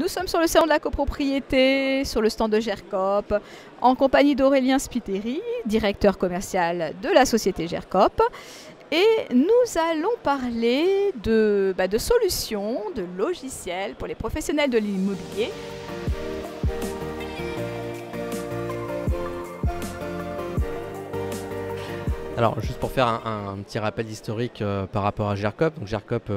Nous sommes sur le salon de la copropriété, sur le stand de GERCOP, en compagnie d'Aurélien Spiteri, directeur commercial de la société GERCOP. Et nous allons parler de solutions, de logiciels pour les professionnels de l'immobilier. Alors, juste pour faire un petit rappel historique par rapport à GERCOP. Donc, GERCOP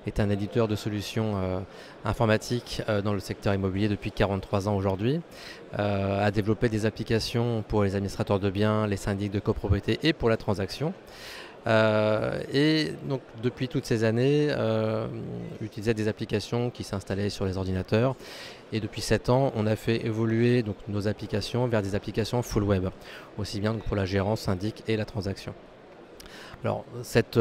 est un éditeur de solutions informatiques dans le secteur immobilier depuis 43 ans aujourd'hui. A développé des applications pour les administrateurs de biens, les syndics de copropriété et pour la transaction. Et donc depuis toutes ces années, utilisait des applications qui s'installaient sur les ordinateurs. Et depuis 7 ans, on a fait évoluer donc, nos applications vers des applications full web, aussi bien donc, pour la gérance, syndic et la transaction. Alors cette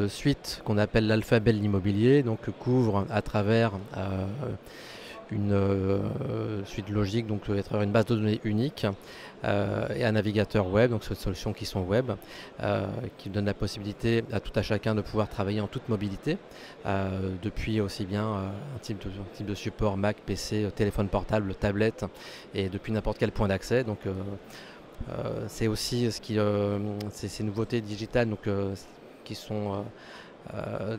suite qu'on appelle l'alphabet de l'immobilier donc couvre à travers une suite logique, donc être une base de données unique et un navigateur web, donc ces solutions qui sont web, qui donnent la possibilité à tout à chacun de pouvoir travailler en toute mobilité, depuis aussi bien un type de support Mac, PC, téléphone portable, tablette, et depuis n'importe quel point d'accès. Donc c'est aussi ces nouveautés digitales donc, qui sont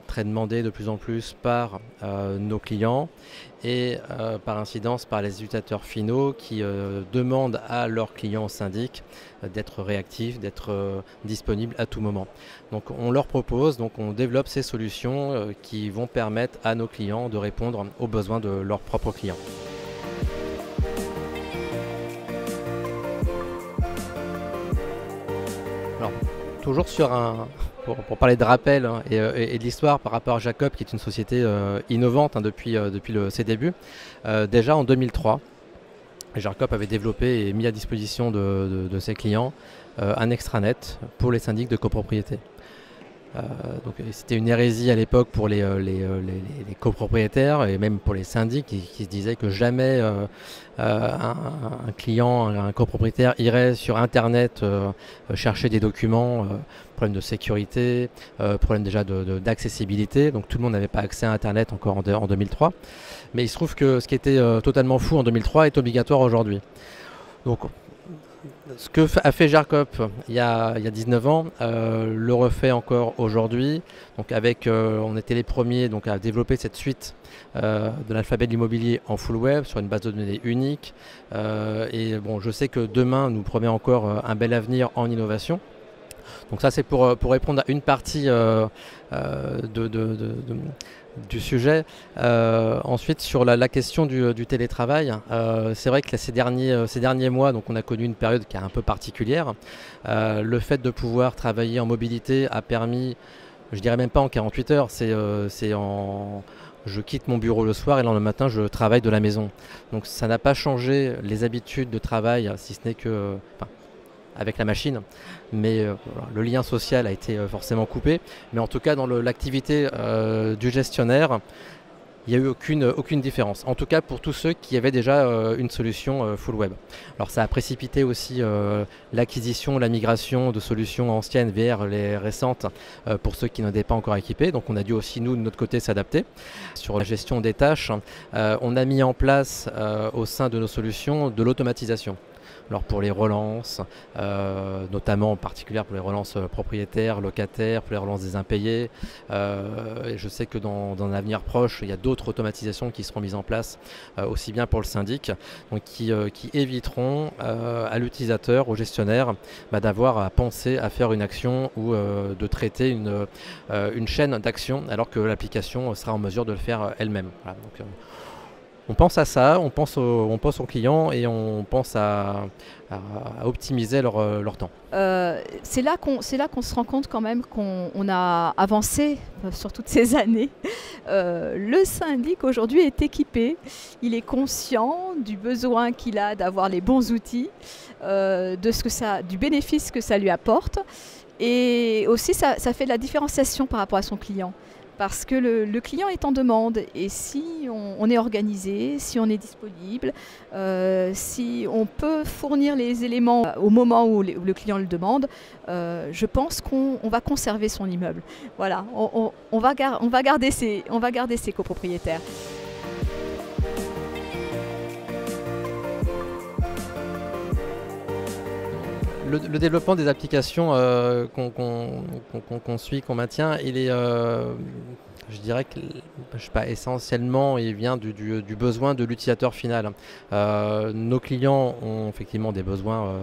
très demandé de plus en plus par nos clients et par incidence par les utilisateurs finaux qui demandent à leurs clients syndics d'être réactifs, d'être disponibles à tout moment. Donc on leur propose, donc on développe ces solutions qui vont permettre à nos clients de répondre aux besoins de leurs propres clients. Alors, toujours sur pour parler de rappel et de l'histoire par rapport à GERCOP, qui est une société innovante depuis ses débuts. Déjà en 2003, GERCOP avait développé et mis à disposition de ses clients un extranet pour les syndics de copropriété. Donc c'était une hérésie à l'époque pour les copropriétaires et même pour les syndics qui se disaient que jamais un client, un copropriétaire irait sur internet chercher des documents, problème de sécurité, problème déjà d'accessibilité, donc tout le monde n'avait pas accès à internet encore en 2003. Mais il se trouve que ce qui était totalement fou en 2003 est obligatoire aujourd'hui. Donc ce que a fait GERCOP il y a 19 ans, le refait encore aujourd'hui. Donc on était les premiers donc, à développer cette suite de l'alphabet de l'immobilier en full web sur une base de données unique. Et bon, je sais que demain nous promet encore un bel avenir en innovation. Donc ça c'est pour répondre à une partie du sujet. Ensuite sur la question du télétravail, c'est vrai que ces derniers mois donc on a connu une période qui est un peu particulière. Le fait de pouvoir travailler en mobilité a permis, je dirais même pas en 48 heures, je quitte mon bureau le soir et le matin je travaille de la maison. Donc ça n'a pas changé les habitudes de travail, si ce n'est que avec la machine, mais le lien social a été forcément coupé. Mais en tout cas, dans l'activité du gestionnaire, il n'y a eu aucune différence. En tout cas, pour tous ceux qui avaient déjà une solution full web. Alors ça a précipité aussi l'acquisition, la migration de solutions anciennes vers les récentes pour ceux qui n'en étaient pas encore équipés. Donc on a dû aussi, nous, de notre côté, s'adapter. Sur la gestion des tâches, on a mis en place au sein de nos solutions de l'automatisation. Alors pour les relances, notamment en particulier pour les relances propriétaires, locataires, pour les relances des impayés. Et je sais que dans un avenir proche, il y a d'autres automatisations qui seront mises en place, aussi bien pour le syndic, donc qui éviteront à l'utilisateur, au gestionnaire, d'avoir à penser à faire une action ou de traiter une chaîne d'actions alors que l'application sera en mesure de le faire elle-même. Voilà, donc, on pense à ça, on pense aux clients et on pense à optimiser leur temps. C'est là qu'on se rend compte quand même qu'on a avancé sur toutes ces années. Le syndic aujourd'hui est équipé, il est conscient du besoin qu'il a d'avoir les bons outils, du bénéfice que ça lui apporte. Et aussi ça fait de la différenciation par rapport à son client. Parce que le client est en demande et si on est organisé, si on est disponible, si on peut fournir les éléments au moment où le client le demande, je pense qu'on va conserver son immeuble. Voilà, on va garder ses copropriétaires. Le développement des applications qu'on suit, qu'on maintient, il est, je dirais que, je sais pas, essentiellement, il vient du besoin de l'utilisateur final. Nos clients ont effectivement des besoins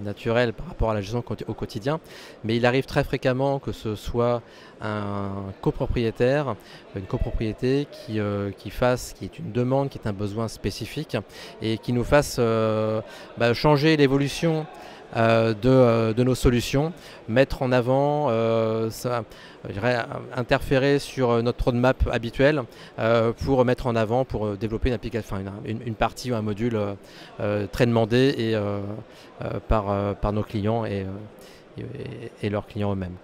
naturel par rapport à la gestion au quotidien, mais il arrive très fréquemment que ce soit un copropriétaire, une copropriété qui est une demande, qui est un besoin spécifique et qui nous fasse changer l'évolution de nos solutions, mettre en avant, je dirais, interférer sur notre roadmap habituel pour mettre en avant, pour développer une application, une partie ou un module très demandé et, par nos clients et leurs clients eux-mêmes.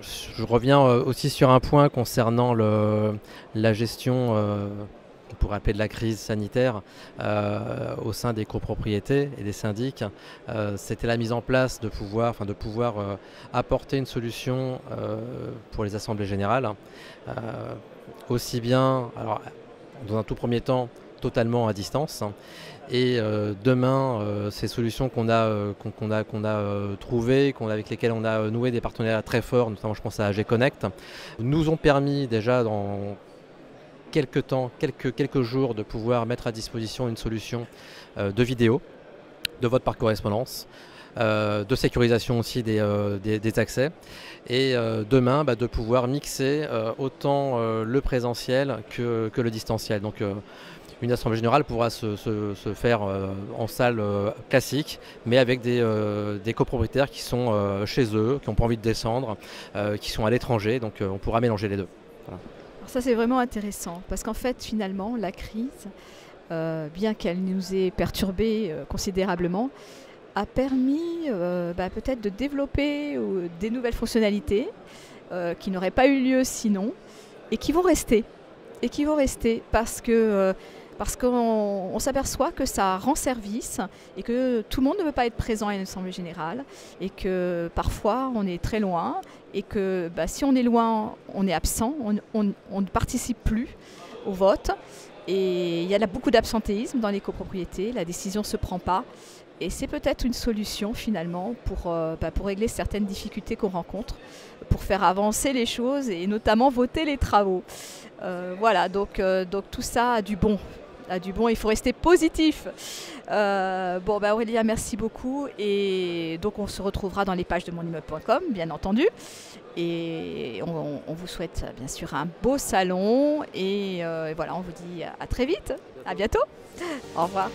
Je reviens aussi sur un point concernant la gestion, on pourrait appeler de la crise sanitaire au sein des copropriétés et des syndics. C'était la mise en place de pouvoir apporter une solution pour les assemblées générales, aussi bien, alors, dans un tout premier temps, totalement à distance. Et demain, ces solutions qu'on a trouvées, avec lesquelles on a noué des partenariats très forts, notamment je pense à AG Connect, nous ont permis déjà dans quelques jours de pouvoir mettre à disposition une solution de vidéo, de vote par correspondance, de sécurisation aussi des accès, et demain de pouvoir mixer autant le présentiel que le distanciel. Donc, une assemblée générale pourra se faire en salle classique, mais avec des copropriétaires qui sont chez eux, qui n'ont pas envie de descendre, qui sont à l'étranger, donc on pourra mélanger les deux. Voilà. Alors ça c'est vraiment intéressant, parce qu'en fait finalement la crise, bien qu'elle nous ait perturbés considérablement, a permis peut-être de développer des nouvelles fonctionnalités qui n'auraient pas eu lieu sinon, et qui vont rester. Parce qu'on s'aperçoit que ça rend service et que tout le monde ne veut pas être présent à une assemblée générale et que parfois on est très loin et que si on est loin, on est absent, on ne participe plus au vote. Et il y a beaucoup d'absentéisme dans les copropriétés, la décision ne se prend pas. Et c'est peut-être une solution finalement pour régler certaines difficultés qu'on rencontre, pour faire avancer les choses et notamment voter les travaux. Voilà, donc tout ça a du bon. Il faut rester positif. Aurélia, merci beaucoup. Et donc on se retrouvera dans les pages de monimmeuble.com, bien entendu. Et on vous souhaite bien sûr un beau salon. Et voilà, on vous dit à très vite. À bientôt. Au revoir.